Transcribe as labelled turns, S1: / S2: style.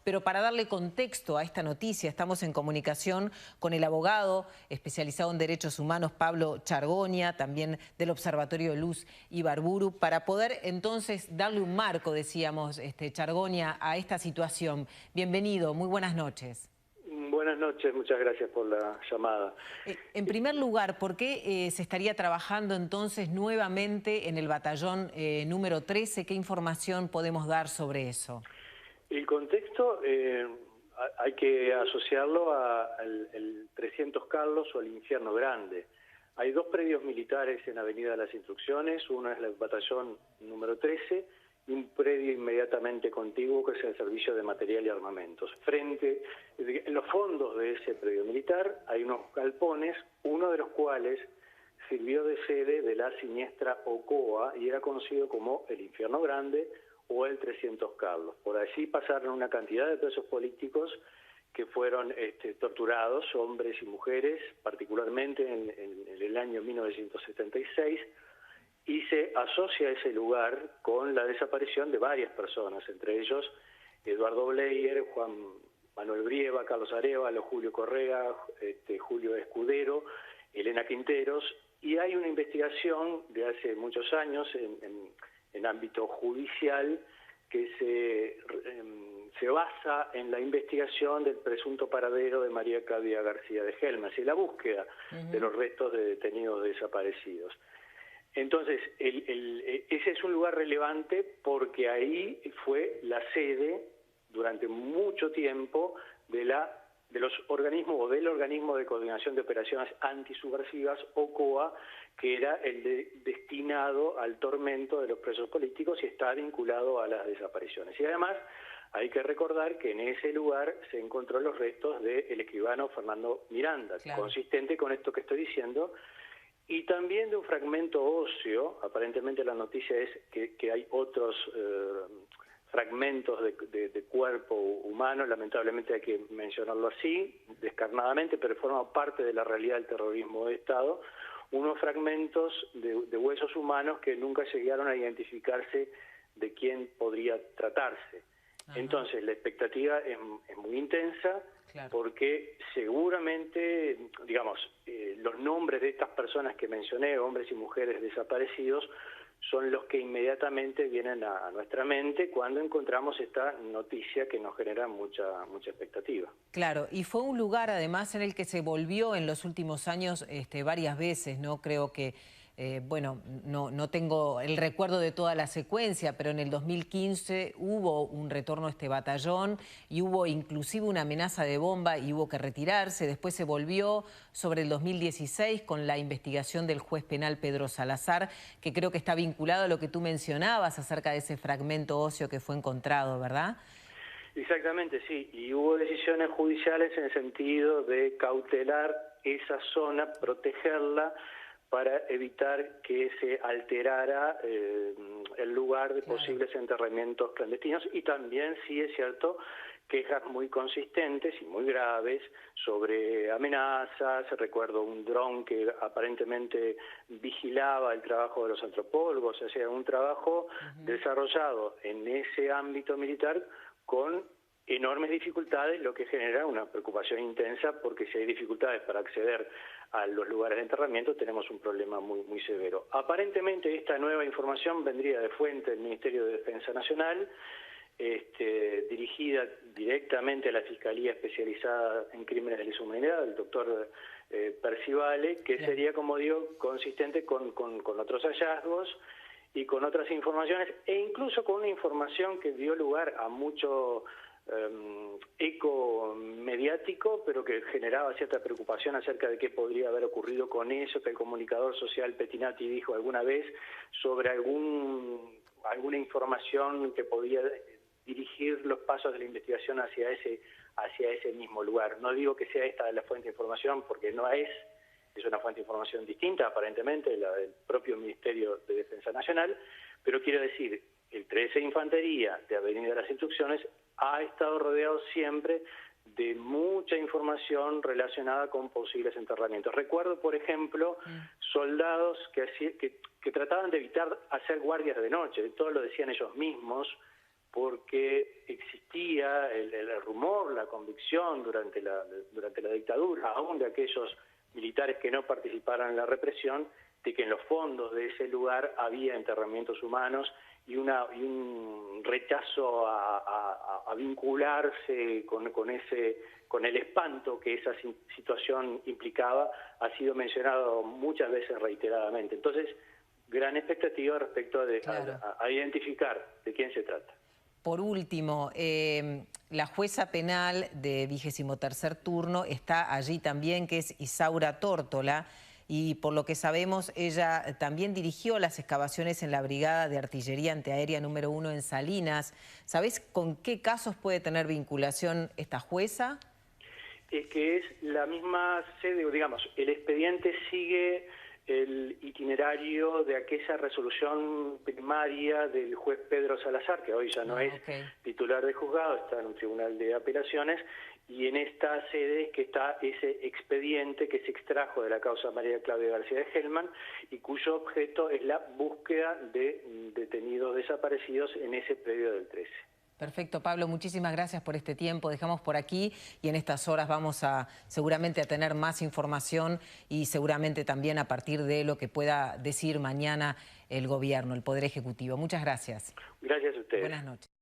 S1: Pero para darle contexto a esta noticia, estamos en comunicación con el abogado especializado en derechos humanos Pablo Chargoña, también del Observatorio Luz Ibarburu, para poder entonces darle un marco, decíamos, Chargoña, a esta situación. Bienvenido, muy buenas noches.
S2: Buenas noches, muchas gracias por la llamada.
S1: En primer lugar, ¿por qué se estaría trabajando entonces nuevamente en el batallón número 13? ¿Qué información podemos dar sobre eso?
S2: El contexto hay que asociarlo al 300 Carlos o al Infierno Grande. Hay dos predios militares en Avenida de las Instrucciones, uno es el batallón número 13 y un predio inmediatamente contiguo que es el Servicio de Material y Armamentos. En los fondos de ese predio militar hay unos galpones, uno de los cuales sirvió de sede de la siniestra Ocoa y era conocido como el Infierno Grande o el 300 Carlos. Por allí pasaron una cantidad de presos políticos que fueron torturados, hombres y mujeres, particularmente en el año 1976, y se asocia ese lugar con la desaparición de varias personas, entre ellos Eduardo Bleier, Juan Manuel Brieva, Carlos Arévalo, Julio Correa, Julio Escudero, Elena Quinteros, y hay una investigación de hace muchos años en ámbito judicial que se basa en la investigación del presunto paradero de María Claudia García de Gelmas y la búsqueda de los restos de detenidos desaparecidos. Entonces, ese es un lugar relevante porque ahí fue la sede durante mucho tiempo del organismo de coordinación de operaciones antisubversivas, OCOA, que era destinado al tormento de los presos políticos y está vinculado a las desapariciones. Y además hay que recordar que en ese lugar se encontró los restos del escribano Fernando Miranda, claro, consistente con esto que estoy diciendo, y también de un fragmento óseo. Aparentemente la noticia es que hay otros fragmentos de cuerpo humano, lamentablemente hay que mencionarlo así, descarnadamente, pero forma parte de la realidad del terrorismo de Estado, unos fragmentos de huesos humanos que nunca llegaron a identificarse de quién podría tratarse. Ajá. Entonces la expectativa es muy intensa, claro, porque seguramente, digamos, los nombres de estas personas que mencioné, hombres y mujeres desaparecidos, son los que inmediatamente vienen a nuestra mente cuando encontramos esta noticia que nos genera mucha expectativa.
S1: Claro, y fue un lugar además en el que se volvió en los últimos años varias veces, ¿no? Creo que, bueno, no tengo el recuerdo de toda la secuencia, pero en el 2015 hubo un retorno a este batallón y hubo inclusive una amenaza de bomba y hubo que retirarse. Después se volvió sobre el 2016 con la investigación del juez penal Pedro Salazar, que creo que está vinculado a lo que tú mencionabas acerca de ese fragmento óseo que fue encontrado, ¿verdad?
S2: Exactamente, sí, y hubo decisiones judiciales en el sentido de cautelar esa zona, protegerla para evitar que se alterara el lugar de posibles enterramientos clandestinos, y también, sí es cierto, quejas muy consistentes y muy graves sobre amenazas. Recuerdo un dron que aparentemente vigilaba el trabajo de los antropólogos, o sea, un trabajo desarrollado en ese ámbito militar con enormes dificultades, lo que genera una preocupación intensa, porque si hay dificultades para acceder a los lugares de enterramiento tenemos un problema muy severo. Aparentemente esta nueva información vendría de fuente del Ministerio de Defensa Nacional, dirigida directamente a la Fiscalía Especializada en Crímenes de Lesa Humanidad, el doctor Percivale, que sería, como digo, consistente con otros hallazgos y con otras informaciones, e incluso con una información que dio lugar a mucho eco mediático, pero que generaba cierta preocupación acerca de qué podría haber ocurrido con eso, que el comunicador social Pettinati dijo alguna vez sobre alguna información que podía dirigir los pasos de la investigación hacia ese mismo lugar. No digo que sea esta la fuente de información, porque no es una fuente de información distinta, aparentemente, la del propio Ministerio de Defensa Nacional, pero quiero decir, el 13 Infantería de Avenida de las Instrucciones ha estado rodeado siempre de mucha información relacionada con posibles enterramientos. Recuerdo, por ejemplo, soldados que trataban de evitar hacer guardias de noche, todo lo decían ellos mismos, porque existía el rumor, la convicción durante la dictadura, aún de aquellos militares que no participaran en la represión, de que en los fondos de ese lugar había enterramientos humanos y un rechazo a vincularse con el espanto que esa situación implicaba, ha sido mencionado muchas veces reiteradamente. Entonces, gran expectativa respecto a identificar de quién se trata.
S1: Por último, la jueza penal de 23º turno está allí también, que es Isaura Tórtola, y por lo que sabemos, ella también dirigió las excavaciones en la Brigada de Artillería Antiaérea número 1 en Salinas. ¿Sabés con qué casos puede tener vinculación esta jueza?
S2: Es que es la misma sede, digamos, el expediente sigue el itinerario de aquella resolución primaria del juez Pedro Salazar, que hoy ya no es titular de juzgado, está en un tribunal de apelaciones, y en esta sede que está ese expediente que se extrajo de la causa María Claudia García de Hellman y cuyo objeto es la búsqueda de detenidos desaparecidos en ese predio del 13.
S1: Perfecto, Pablo, muchísimas gracias por este tiempo. Dejamos por aquí y en estas horas vamos seguramente a tener más información y seguramente también a partir de lo que pueda decir mañana el gobierno, el Poder Ejecutivo. Muchas gracias.
S2: Gracias a ustedes.
S1: Buenas noches.